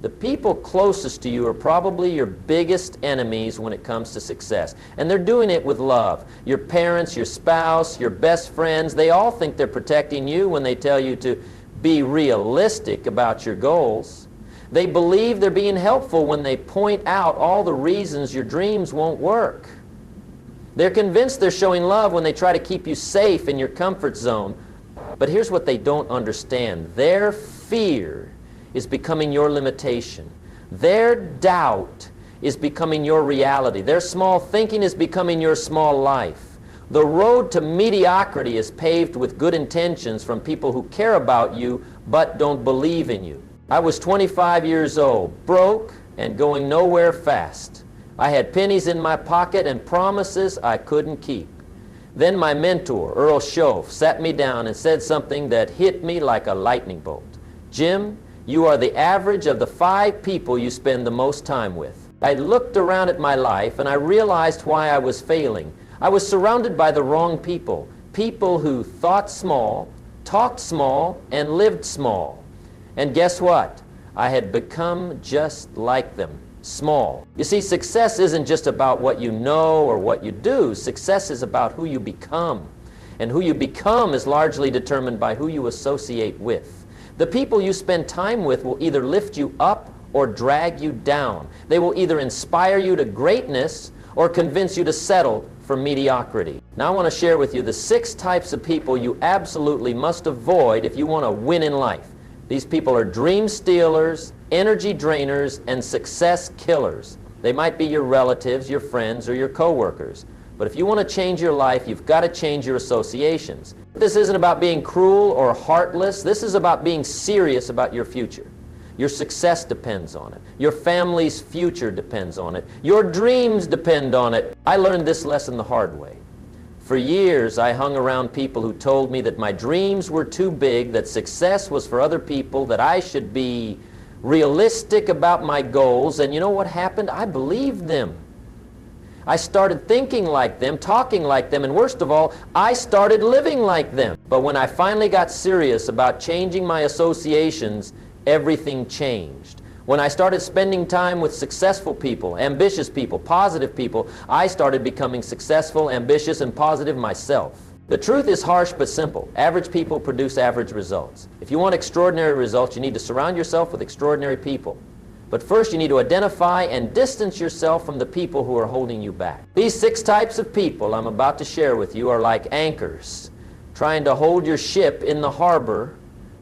The people closest to you are probably your biggest enemies when it comes to success. And they're doing it with love. Your parents, your spouse, your best friends, they all think they're protecting you when they tell you to be realistic about your goals. They believe they're being helpful when they point out all the reasons your dreams won't work. They're convinced they're showing love when they try to keep you safe in your comfort zone. But here's what they don't understand. Their fear is becoming your limitation. Their doubt is becoming your reality. Their small thinking is becoming your small life. The road to mediocrity is paved with good intentions from people who care about you but don't believe in you. I was 25 years old, broke and going nowhere fast. I had pennies in my pocket and promises I couldn't keep. Then my mentor, Earl Schoaf, sat me down and said something that hit me like a lightning bolt. Jim, you are the average of the 5 people you spend the most time with. I looked around at my life and I realized why I was failing. I was surrounded by the wrong people. People who thought small, talked small, and lived small. And guess what? I had become just like them. Small. You see, success isn't just about what you know or what you do. Success is about who you become. And who you become is largely determined by who you associate with. The people you spend time with will either lift you up or drag you down. They will either inspire you to greatness or convince you to settle for mediocrity. Now I want to share with you the 6 types of people you absolutely must avoid if you want to win in life. These people are dream stealers, energy drainers, and success killers. They might be your relatives, your friends, or your coworkers. But if you want to change your life, you've got to change your associations. This isn't about being cruel or heartless. This is about being serious about your future. Your success depends on it. Your family's future depends on it. Your dreams depend on it. I learned this lesson the hard way. For years, I hung around people who told me that my dreams were too big, that success was for other people, that I should be realistic about my goals. And you know what happened? I believed them. I started thinking like them, talking like them, and worst of all, I started living like them. But when I finally got serious about changing my associations, everything changed. When I started spending time with successful people, ambitious people, positive people, I started becoming successful, ambitious, and positive myself. The truth is harsh but simple. Average people produce average results. If you want extraordinary results, you need to surround yourself with extraordinary people. But first, you need to identify and distance yourself from the people who are holding you back. These 6 types of people I'm about to share with you are like anchors, trying to hold your ship in the harbor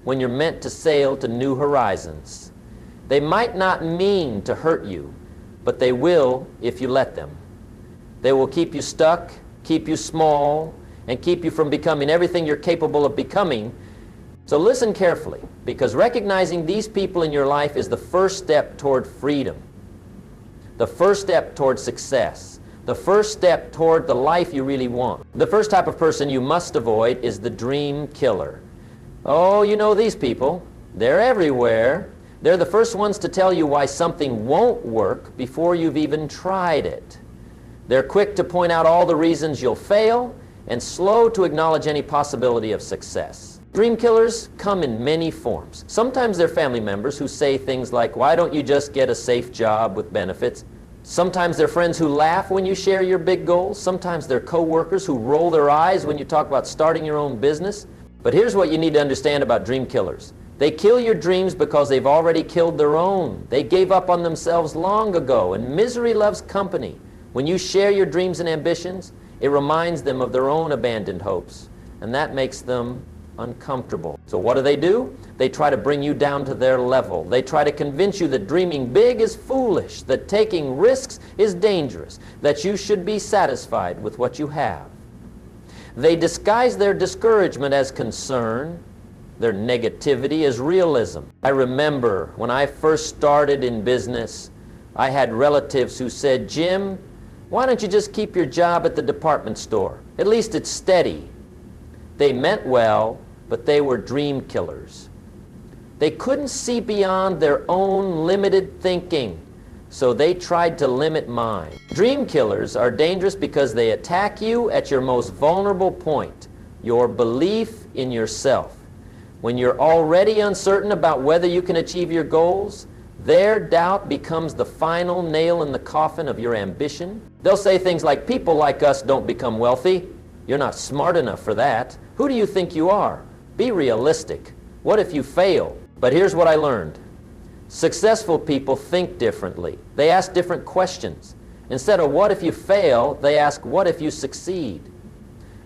when you're meant to sail to new horizons. They might not mean to hurt you, but they will if you let them. They will keep you stuck, keep you small, and keep you from becoming everything you're capable of becoming. So listen carefully, because recognizing these people in your life is the first step toward freedom, the first step toward success, the first step toward the life you really want. The first type of person you must avoid is the dream killer. Oh, you know these people. They're everywhere. They're the first ones to tell you why something won't work before you've even tried it. They're quick to point out all the reasons you'll fail and slow to acknowledge any possibility of success. Dream killers come in many forms. Sometimes they're family members who say things like, why don't you just get a safe job with benefits? Sometimes they're friends who laugh when you share your big goals. Sometimes they're co-workers who roll their eyes when you talk about starting your own business. But here's what you need to understand about dream killers. They kill your dreams because they've already killed their own. They gave up on themselves long ago, and misery loves company. When you share your dreams and ambitions, it reminds them of their own abandoned hopes, and that makes them uncomfortable. So what do? They try to bring you down to their level. They try to convince you that dreaming big is foolish, that taking risks is dangerous, that you should be satisfied with what you have. They disguise their discouragement as concern, their negativity as realism. I remember when I first started in business, I had relatives who said, Jim, why don't you just keep your job at the department store? At least it's steady. They meant well, but they were dream killers. They couldn't see beyond their own limited thinking, so they tried to limit mine. Dream killers are dangerous because they attack you at your most vulnerable point, your belief in yourself. When you're already uncertain about whether you can achieve your goals, Their doubt becomes the final nail in the coffin of your ambition. They'll say things like, people like us don't become wealthy. You're not smart enough for that. Who do you think you are? Be realistic. What if you fail? But here's what I learned. Successful people think differently. They ask different questions. Instead of what if you fail, they ask what if you succeed.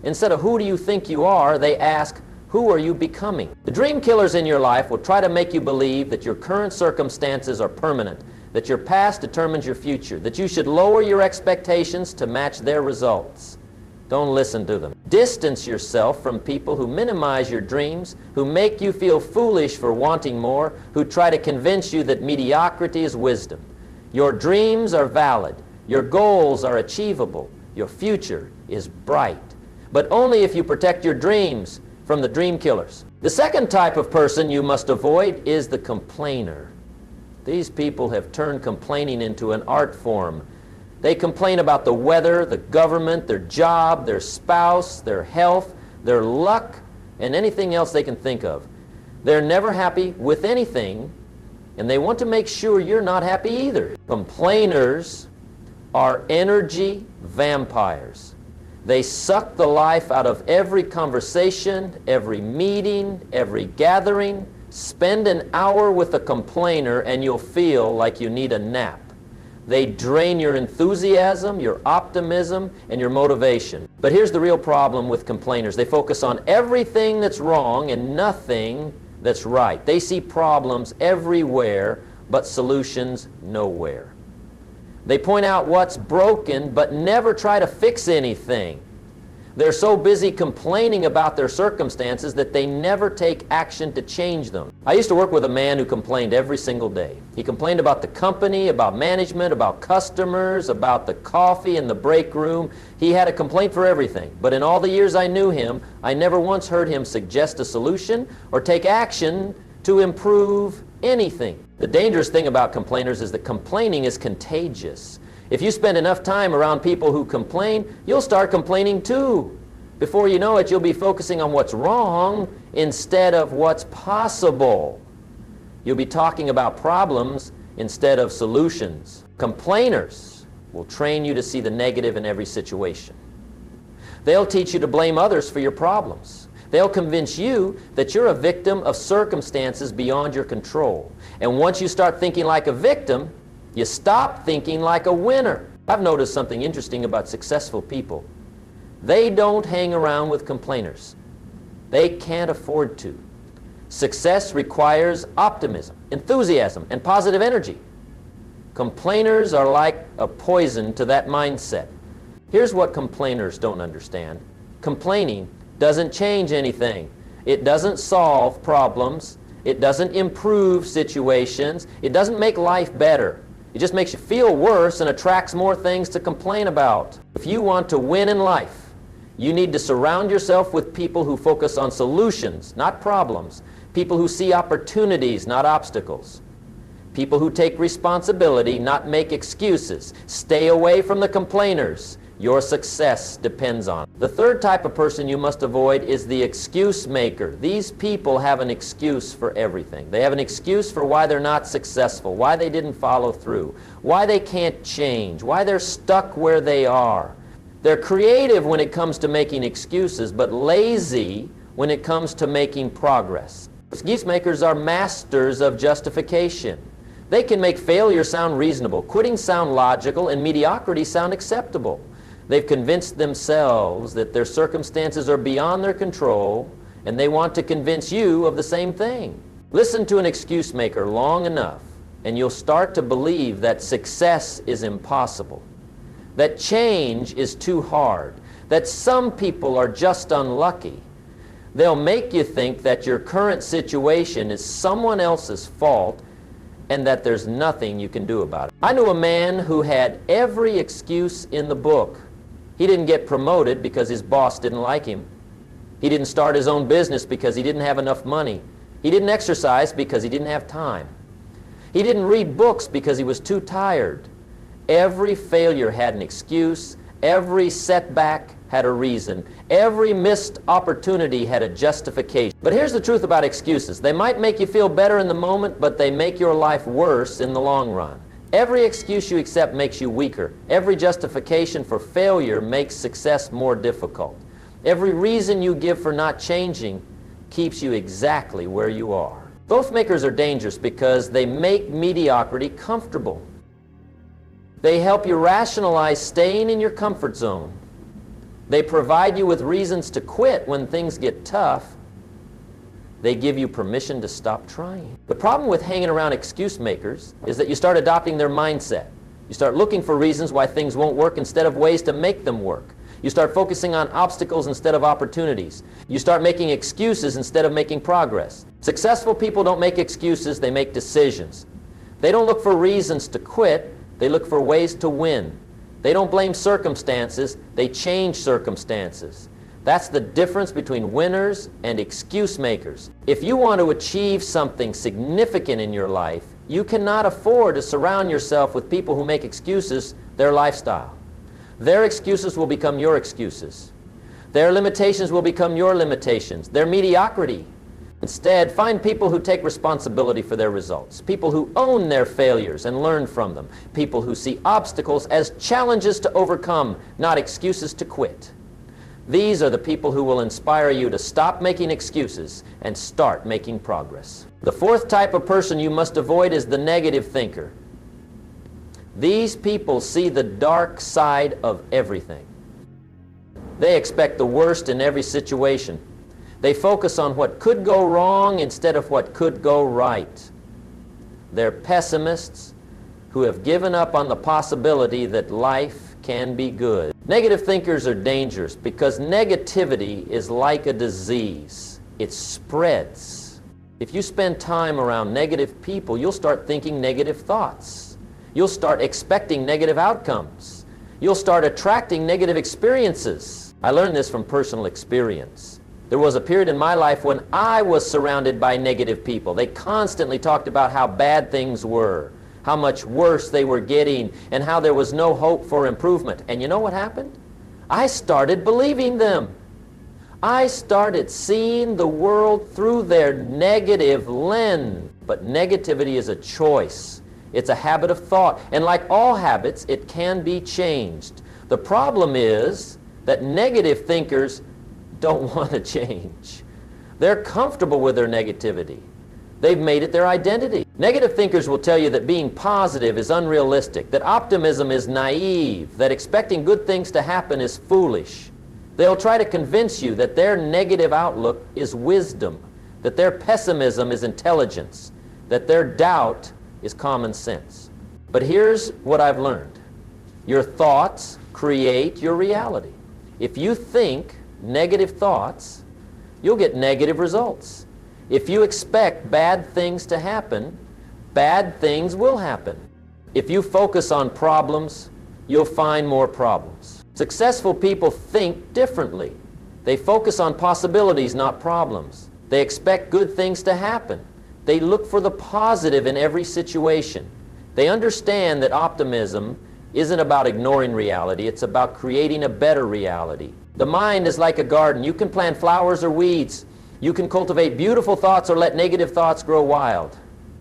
Instead of who do you think you are, they ask who are you becoming. The dream killers in your life will try to make you believe that your current circumstances are permanent, that your past determines your future, that you should lower your expectations to match their results. Don't listen to them. Distance yourself from people who minimize your dreams, who make you feel foolish for wanting more, who try to convince you that mediocrity is wisdom. Your dreams are valid. Your goals are achievable. Your future is bright. But only if you protect your dreams from the dream killers. The second type of person you must avoid is the complainer. These people have turned complaining into an art form. They complain about the weather, the government, their job, their spouse, their health, their luck, and anything else they can think of. They're never happy with anything, and they want to make sure you're not happy either. Complainers are energy vampires. They suck the life out of every conversation, every meeting, every gathering. Spend an hour with a complainer and you'll feel like you need a nap. They drain your enthusiasm, your optimism, and your motivation. But here's the real problem with complainers. They focus on everything that's wrong and nothing that's right. They see problems everywhere, but solutions nowhere. They point out what's broken, but never try to fix anything. They're so busy complaining about their circumstances that they never take action to change them. I used to work with a man who complained every single day. He complained about the company, about management, about customers, about the coffee in the break room. He had a complaint for everything. But in all the years I knew him, I never once heard him suggest a solution or take action to improve anything. The dangerous thing about complainers is that complaining is contagious. If you spend enough time around people who complain, you'll start complaining too. Before you know it, you'll be focusing on what's wrong instead of what's possible. You'll be talking about problems instead of solutions. Complainers will train you to see the negative in every situation. They'll teach you to blame others for your problems. They'll convince you that you're a victim of circumstances beyond your control. And once you start thinking like a victim, you stop thinking like a winner. I've noticed something interesting about successful people. They don't hang around with complainers. They can't afford to. Success requires optimism, enthusiasm, and positive energy. Complainers are like a poison to that mindset. Here's what complainers don't understand. Complaining doesn't change anything. It doesn't solve problems. It doesn't improve situations. It doesn't make life better. It just makes you feel worse and attracts more things to complain about. If you want to win in life, you need to surround yourself with people who focus on solutions, not problems. People who see opportunities, not obstacles. People who take responsibility, not make excuses. Stay away from the complainers. Your success depends on it. The third type of person you must avoid is the excuse maker. These people have an excuse for everything. They have an excuse for why they're not successful, why they didn't follow through, why they can't change, why they're stuck where they are. They're creative when it comes to making excuses, but lazy when it comes to making progress. Excuse makers are masters of justification. They can make failure sound reasonable, quitting sound logical, and mediocrity sound acceptable. They've convinced themselves that their circumstances are beyond their control, and they want to convince you of the same thing. Listen to an excuse maker long enough, and you'll start to believe that success is impossible, that change is too hard, that some people are just unlucky. They'll make you think that your current situation is someone else's fault and that there's nothing you can do about it. I knew a man who had every excuse in the book. He didn't get promoted because his boss didn't like him. He didn't start his own business because he didn't have enough money. He didn't exercise because he didn't have time. He didn't read books because he was too tired. Every failure had an excuse. Every setback had a reason. Every missed opportunity had a justification. But here's the truth about excuses. They might make you feel better in the moment, but they make your life worse in the long run. Every excuse you accept makes you weaker. Every justification for failure makes success more difficult. Every reason you give for not changing keeps you exactly where you are. Both makers are dangerous because they make mediocrity comfortable. They help you rationalize staying in your comfort zone. They provide you with reasons to quit when things get tough. They give you permission to stop trying. The problem with hanging around excuse makers is that you start adopting their mindset. You start looking for reasons why things won't work instead of ways to make them work. You start focusing on obstacles instead of opportunities. You start making excuses instead of making progress. Successful people don't make excuses, they make decisions. They don't look for reasons to quit, they look for ways to win. They don't blame circumstances, they change circumstances. That's the difference between winners and excuse makers. If you want to achieve something significant in your life, you cannot afford to surround yourself with people who make excuses their lifestyle. Their excuses will become your excuses. Their limitations will become your limitations. Their mediocrity. Instead, find people who take responsibility for their results. People who own their failures and learn from them. People who see obstacles as challenges to overcome, not excuses to quit. These are the people who will inspire you to stop making excuses and start making progress. The fourth type of person you must avoid is the negative thinker. These people see the dark side of everything. They expect the worst in every situation. They focus on what could go wrong instead of what could go right. They're pessimists who have given up on the possibility that life can be good. Negative thinkers are dangerous because negativity is like a disease. It spreads. If you spend time around negative people, you'll start thinking negative thoughts. You'll start expecting negative outcomes. You'll start attracting negative experiences. I learned this from personal experience. There was a period in my life when I was surrounded by negative people. They constantly talked about how bad things were, how much worse they were getting, and how there was no hope for improvement. And you know what happened? I started believing them. I started seeing the world through their negative lens. But negativity is a choice. It's a habit of thought, and like all habits, it can be changed. The problem is that negative thinkers don't want to change. They're comfortable with their negativity. They've made it their identity. Negative thinkers will tell you that being positive is unrealistic, that optimism is naive, that expecting good things to happen is foolish. They'll try to convince you that their negative outlook is wisdom, that their pessimism is intelligence, that their doubt is common sense. But here's what I've learned. Your thoughts create your reality. If you think negative thoughts, you'll get negative results. If you expect bad things to happen, bad things will happen. If you focus on problems, you'll find more problems. Successful people think differently. They focus on possibilities, not problems. They expect good things to happen. They look for the positive in every situation. They understand that optimism isn't about ignoring reality, it's about creating a better reality. The mind is like a garden. You can plant flowers or weeds. You can cultivate beautiful thoughts or let negative thoughts grow wild.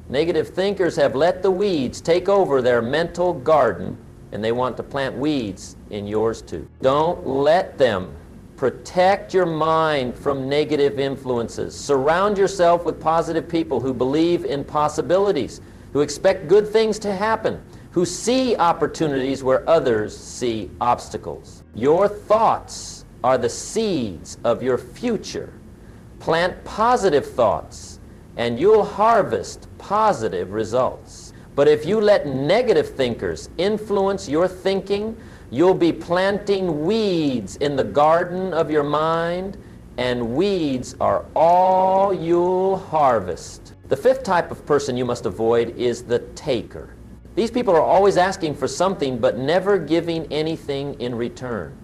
Negative thinkers have let the weeds take over their mental garden, and they want to plant weeds in yours too. Don't let them. Protect your mind from negative influences. Surround yourself with positive people who believe in possibilities, who expect good things to happen, who see opportunities where others see obstacles. Your thoughts are the seeds of your future. Plant positive thoughts, and you'll harvest positive results. But if you let negative thinkers influence your thinking, you'll be planting weeds in the garden of your mind, and weeds are all you'll harvest. The fifth type of person you must avoid is the taker. These people are always asking for something but never giving anything in return.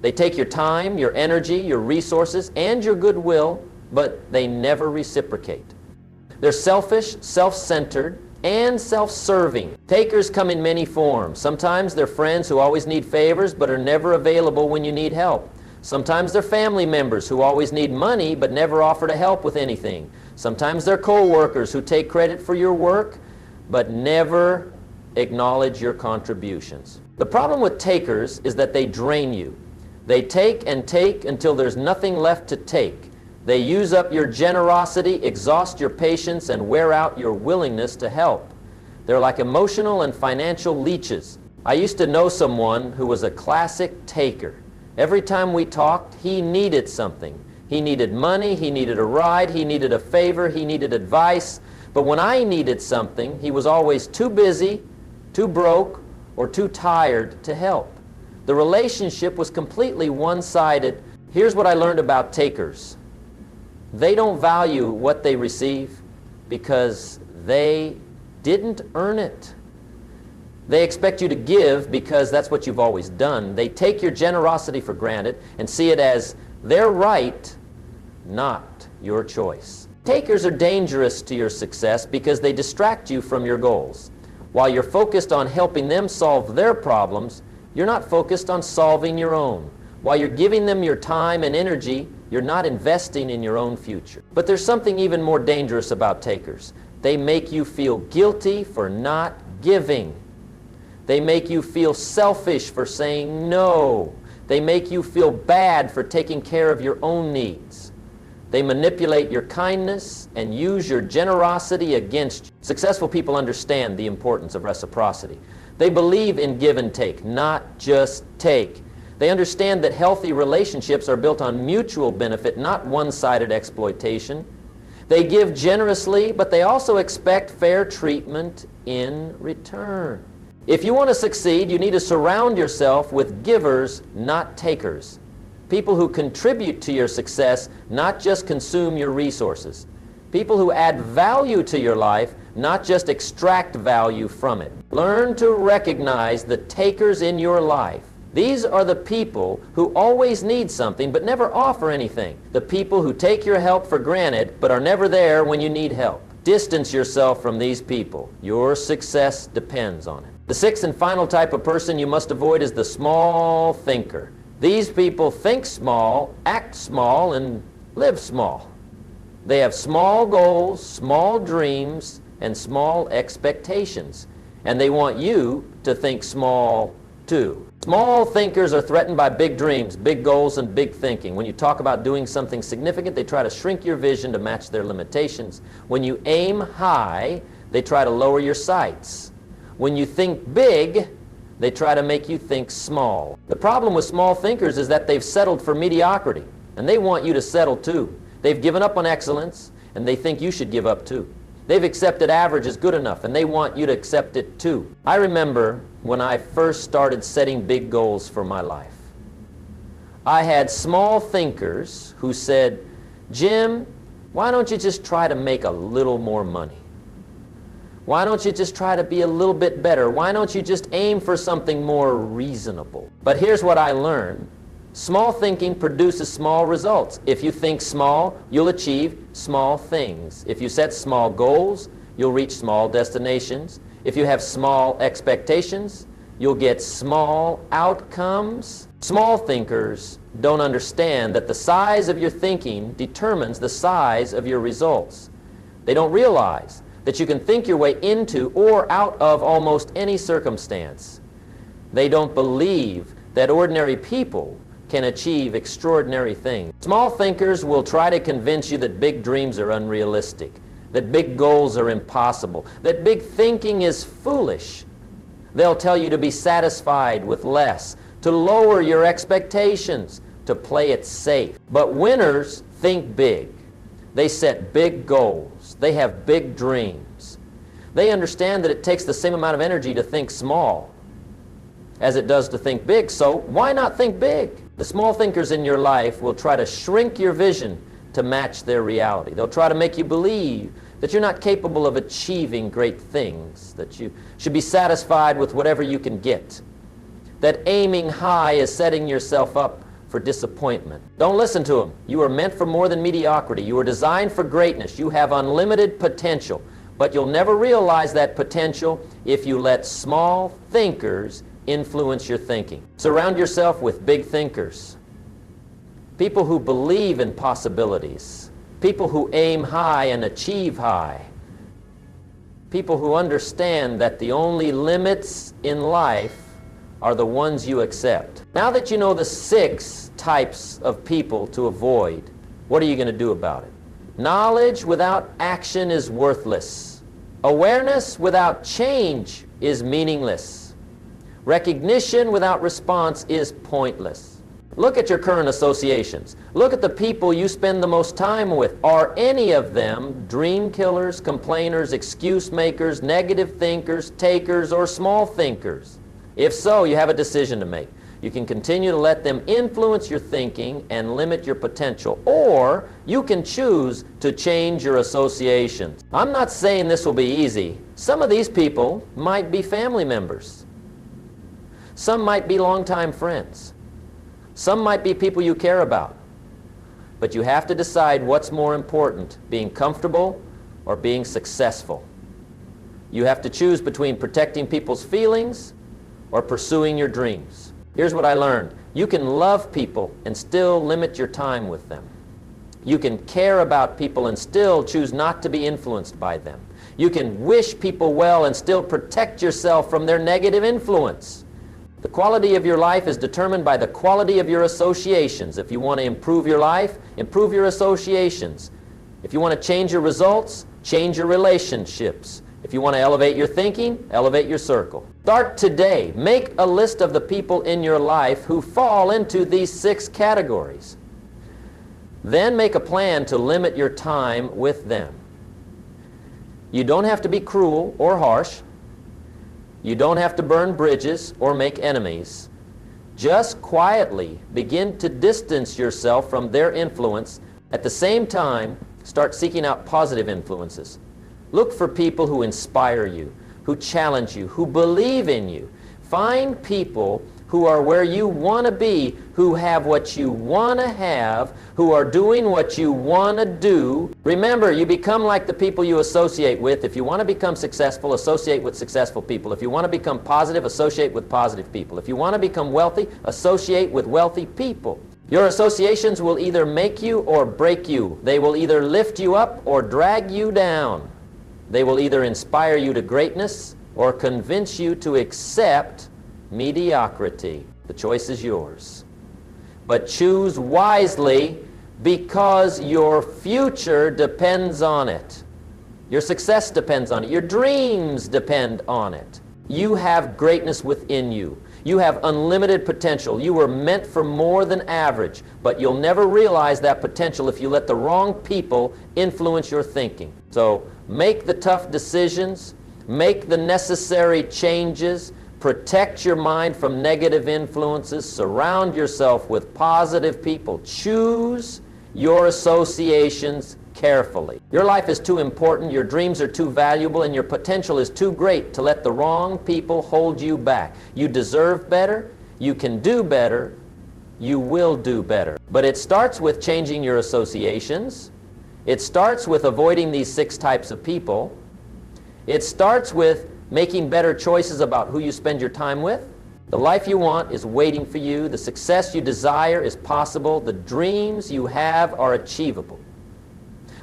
They take your time, your energy, your resources, and your goodwill, but they never reciprocate. They're selfish, self-centered, and self-serving. Takers come in many forms. Sometimes they're friends who always need favors but are never available when you need help. Sometimes they're family members who always need money but never offer to help with anything. Sometimes they're co-workers who take credit for your work but never acknowledge your contributions. The problem with takers is that they drain you. They take and take until there's nothing left to take. They use up your generosity, exhaust your patience, and wear out your willingness to help. They're like emotional and financial leeches. I used to know someone who was a classic taker. Every time we talked, he needed something. He needed money, he needed a ride, he needed a favor, he needed advice. But when I needed something, he was always too busy, too broke, or too tired to help. The relationship was completely one-sided. Here's what I learned about takers. They don't value what they receive because they didn't earn it. They expect you to give because that's what you've always done. They take your generosity for granted and see it as their right, not your choice. Takers are dangerous to your success because they distract you from your goals. While you're focused on helping them solve their problems, you're not focused on solving your own. While you're giving them your time and energy, you're not investing in your own future. But there's something even more dangerous about takers. They make you feel guilty for not giving. They make you feel selfish for saying no. They make you feel bad for taking care of your own needs. They manipulate your kindness and use your generosity against you. Successful people understand the importance of reciprocity. They believe in give and take, not just take. They understand that healthy relationships are built on mutual benefit, not one-sided exploitation. They give generously, but they also expect fair treatment in return. If you want to succeed, you need to surround yourself with givers, not takers. People who contribute to your success, not just consume your resources. People who add value to your life, not just extract value from it. Learn to recognize the takers in your life. These are the people who always need something but never offer anything. The people who take your help for granted but are never there when you need help. Distance yourself from these people. Your success depends on it. The sixth and final type of person you must avoid is the small thinker. These people think small, act small, and live small. They have small goals, small dreams, and small expectations. And they want you to think small too. Small thinkers are threatened by big dreams, big goals, and big thinking. When you talk about doing something significant, they try to shrink your vision to match their limitations. When you aim high, they try to lower your sights. When you think big, they try to make you think small. The problem with small thinkers is that they've settled for mediocrity, and they want you to settle too. They've given up on excellence, and they think you should give up too. They've accepted average as good enough, and they want you to accept it too. I remember when I first started setting big goals for my life. I had small thinkers who said, "Jim, why don't you just try to make a little more money? Why don't you just try to be a little bit better? Why don't you just aim for something more reasonable?" But here's what I learned. Small thinking produces small results. If you think small, you'll achieve small things. If you set small goals, you'll reach small destinations. If you have small expectations, you'll get small outcomes. Small thinkers don't understand that the size of your thinking determines the size of your results. They don't realize that you can think your way into or out of almost any circumstance. They don't believe that ordinary people can achieve extraordinary things. Small thinkers will try to convince you that big dreams are unrealistic, that big goals are impossible, that big thinking is foolish. They'll tell you to be satisfied with less, to lower your expectations, to play it safe. But winners think big. They set big goals. They have big dreams. They understand that it takes the same amount of energy to think small as it does to think big, so why not think big? The small thinkers in your life will try to shrink your vision to match their reality. They'll try to make you believe that you're not capable of achieving great things, that you should be satisfied with whatever you can get, that aiming high is setting yourself up for disappointment. Don't listen to them. You are meant for more than mediocrity. You are designed for greatness. You have unlimited potential, but you'll never realize that potential if you let small thinkers influence your thinking. Surround yourself with big thinkers. people who believe in possibilities, people who aim high and achieve high, people who understand that the only limits in life are the ones you accept. Now that you know the 6 types of people to avoid, what are you going to do about it? Knowledge without action is worthless. Awareness without change is meaningless. Recognition without response is pointless. Look at your current associations. Look at the people you spend the most time with. Are any of them dream killers, complainers, excuse makers, negative thinkers, takers, or small thinkers? If so, you have a decision to make. You can continue to let them influence your thinking and limit your potential, or you can choose to change your associations. I'm not saying this will be easy. Some of these people might be family members. Some might be longtime friends. Some might be people you care about. But you have to decide what's more important, being comfortable or being successful. You have to choose between protecting people's feelings or pursuing your dreams. Here's what I learned. You can love people and still limit your time with them. You can care about people and still choose not to be influenced by them. You can wish people well and still protect yourself from their negative influence. The quality of your life is determined by the quality of your associations. If you want to improve your life, improve your associations. If you want to change your results, change your relationships. If you want to elevate your thinking, elevate your circle. Start today. Make a list of the people in your life who fall into these 6 categories. Then make a plan to limit your time with them. You don't have to be cruel or harsh. You don't have to burn bridges or make enemies. Just quietly begin to distance yourself from their influence. At the same time, start seeking out positive influences. Look for people who inspire you, who challenge you, who believe in you. Find people who are where you want to be, who have what you want to have, who are doing what you want to do. Remember, you become like the people you associate with. If you want to become successful, associate with successful people. If you want to become positive, associate with positive people. If you want to become wealthy, associate with wealthy people. Your associations will either make you or break you. They will either lift you up or drag you down. They will either inspire you to greatness or convince you to accept mediocrity. The choice is yours. But choose wisely, because your future depends on it. Your success depends on it. Your dreams depend on it. You have greatness within you. You have unlimited potential. You were meant for more than average, but you'll never realize that potential if you let the wrong people influence your thinking. So make the tough decisions, make the necessary changes, protect your mind from negative influences, surround yourself with positive people. Choose your associations carefully. Your life is too important, your dreams are too valuable, and your potential is too great to let the wrong people hold you back. You deserve better, you can do better, you will do better. But it starts with changing your associations. It starts with avoiding these 6 types of people. It starts with making better choices about who you spend your time with. The life you want is waiting for you. The success you desire is possible. The dreams you have are achievable.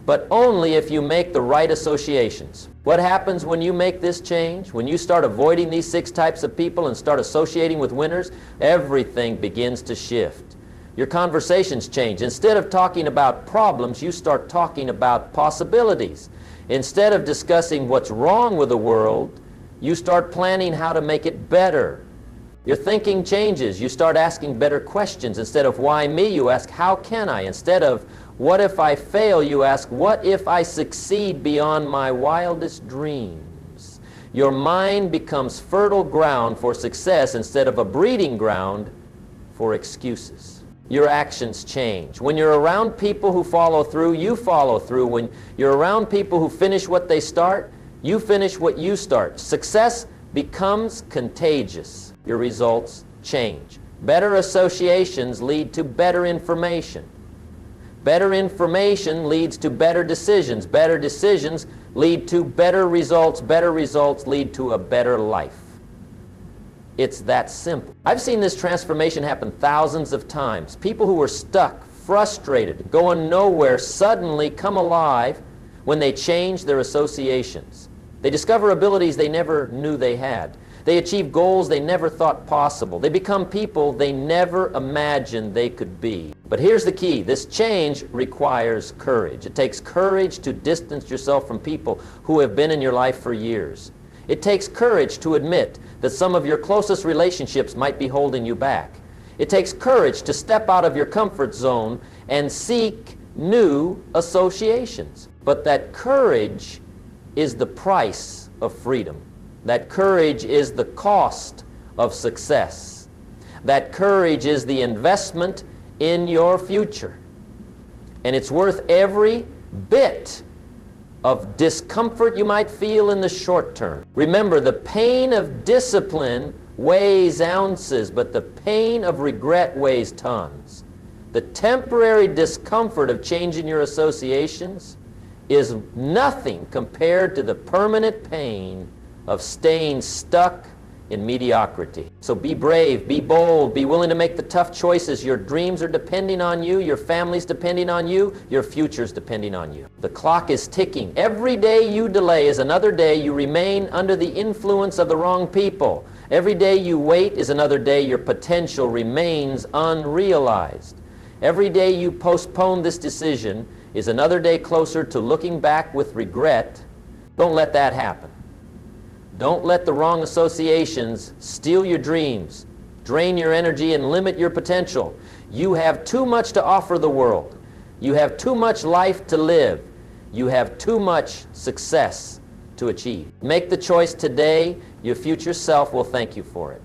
But only if you make the right associations. What happens when you make this change? When you start avoiding these 6 types of people and start associating with winners, everything begins to shift. Your conversations change. Instead of talking about problems, you start talking about possibilities. Instead of discussing what's wrong with the world, you start planning how to make it better. Your thinking changes. You start asking better questions. Instead of why me, you ask how can I? Instead of what if I fail, you ask what if I succeed beyond my wildest dreams? Your mind becomes fertile ground for success instead of a breeding ground for excuses. Your actions change. When you're around people who follow through, you follow through. When you're around people who finish what they start, you finish what you start. Success becomes contagious. Your results change. Better associations lead to better information. Better information leads to better decisions. Better decisions lead to better results. Better results lead to a better life. It's that simple. I've seen this transformation happen thousands of times. People who were stuck, frustrated, going nowhere, suddenly come alive when they change their associations. They discover abilities they never knew they had. They achieve goals they never thought possible. They become people they never imagined they could be. But here's the key. This change requires courage. It takes courage to distance yourself from people who have been in your life for years. It takes courage to admit that some of your closest relationships might be holding you back. It takes courage to step out of your comfort zone and seek new associations. But that courage is the price of freedom. That courage is the cost of success. That courage is the investment in your future. And it's worth every bit of discomfort you might feel in the short term. Remember, the pain of discipline weighs ounces, but the pain of regret weighs tons. The temporary discomfort of changing your associations is nothing compared to the permanent pain of staying stuck in mediocrity. So be brave, be bold, be willing to make the tough choices. Your dreams are depending on you, your family's depending on you, your future's depending on you. The clock is ticking. Every day you delay is another day you remain under the influence of the wrong people. Every day you wait is another day your potential remains unrealized. Every day you postpone this decision is another day closer to looking back with regret. Don't let that happen. Don't let the wrong associations steal your dreams, drain your energy, and limit your potential. You have too much to offer the world. You have too much life to live. You have too much success to achieve. Make the choice today. Your future self will thank you for it.